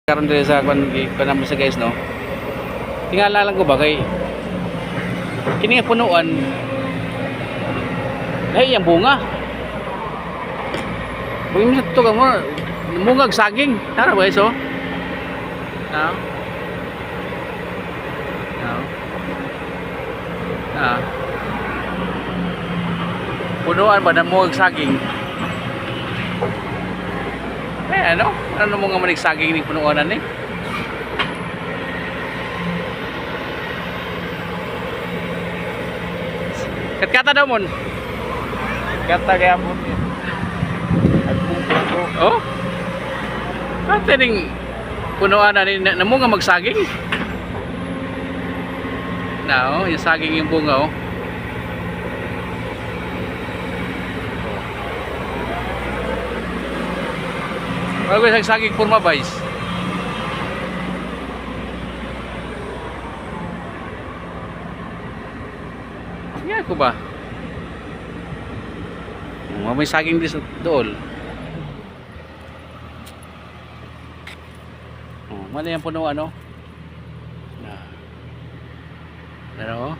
Karon diri sa kanamo sa guys no. Tingala lang ko ba kay kini nga punuan. Ay yang bunga. Bugi mo to ka mo mungag saging. Tara ba iso? Now. Now. Ah. Punuan ba na mungag saging? Eh ano? Ano mo nga manig saging ning punuanan ni? Kat-kata daw mon. Kata kaya po. Oh. Ate ning punuanan ni namo nga magsaging. Now, yung saging yung bunga oh. Bago yung saging purma guys. Yan ko ba? May saging din sa dool. Oh, mali yung puno ano? Pero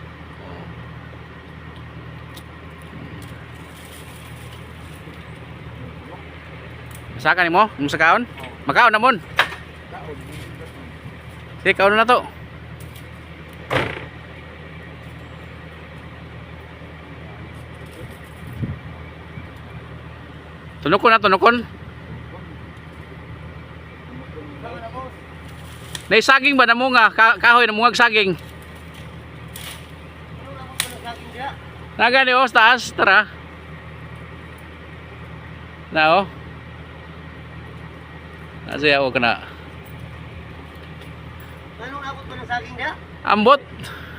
Saka ni mo? Sa kaon? Makaon na mon. Sige, kaon na to. Tunukon na, tunukon. Nay saging ba na mo nga? Kahoy na mungag saging. Nagani oh, taas, tara. Na oh. Kasi ako kana. Anong abot ba ng saging niya? Ambot.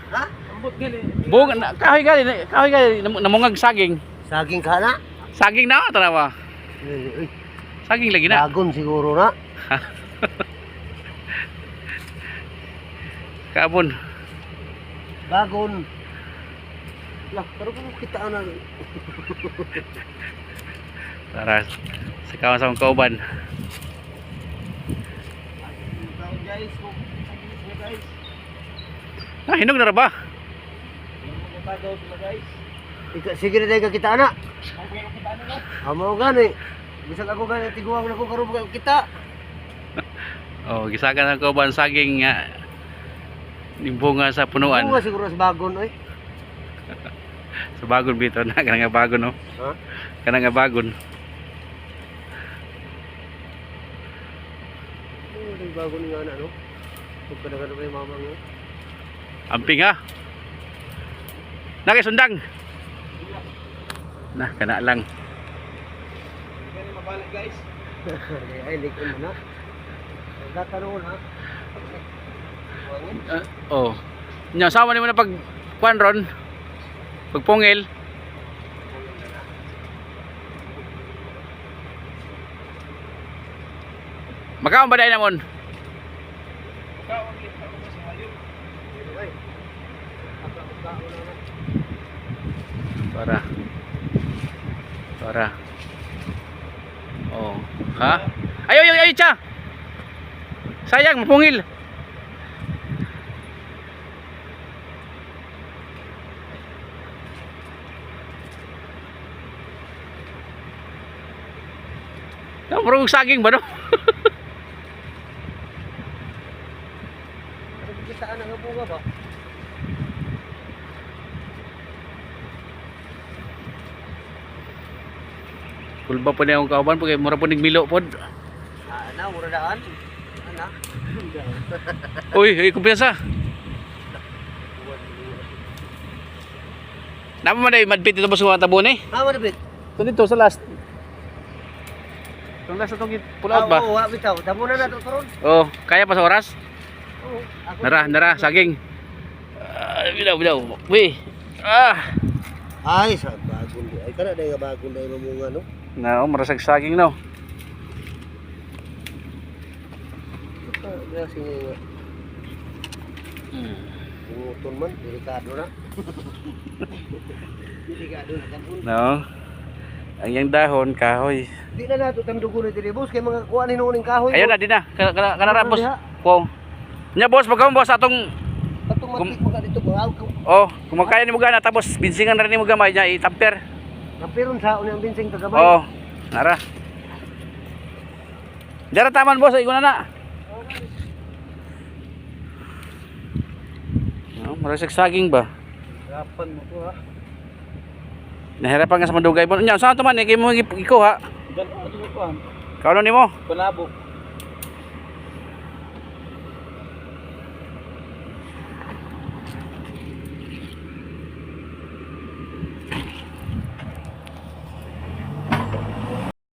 Ha? Ambot gali. Bung kahoy gali namungag saging. Saging ka na? Saging na tara ba? Saging lagi na. Bagon siguro na. Kabon. Bagon. Lah, pero kung kita na. Tara. Sa kawan sa mga kauban. Ah, hinog na ra ba? Sige na tayo kita anak. Amo gani. Bisag ako gani tiguang na ko karon kita. Oh, gisakan ang kauban saging nga bunga sa punuan. Bunga siguro sa bagon oy. Sa bagon bito na kana nga bagon no. Ha? Kana nga bagon. Ang bagon nga na no. Pag kadaghan pa yung mama mo. Amping ha. Nakay sundang. Nah, kana lang. Kani mabalik guys. Ay likon na. Gatanon ha. Oh. Nya sama ni mo na pag kuan ron. Pagpungil. Makaon ba dai namon? Para. Oh. Ha? Ayo, cha. Sayang mapungil. Ang murag saging ba no? Kita ana nga bunga ba? Kulba po na yung kauban pag mura po nigmilo po. Ana mura daan. Ana. Uy, kumpiyansa. Napa man ay madpit ito ba sa mga tabon eh? Ha mo dibit? Ito dito sa last. Itong last itong pull out ba? Oo, wa bitaw. Damo na nato karon. Oh, kaya pa sa oras? Oo. Nara, saging. Bilaw. Uy. Ah. Ay, sa bagon. Ay kana day nga bagon day mamunga no. Na, marasag saging no. Ya sini. Tungutun man, delikado na. Delikado na kan pun. No. Ang yang dahon kahoy. Di na nato tandugo ni diri boss kay mga kuha ni noon ning kahoy. Ayun na din na. Kanara boss. diha. Wow. Nya boss pagkaon boss atong Atong matik mo ka dito mga oh, kung makaya ni mo gana tapos binsingan na rin ni mo gamay niya itamper. Napiron sa unyang binsing tagamay. Oh, nara. Dara taman boss, igo na. Oh, marasig saging ba? Hirapan mo ko ha. Nahirapan ka sa madugay mo. Nya, saan to man kay mo iko ha? Diyan ko Kauno nimo? Panabok.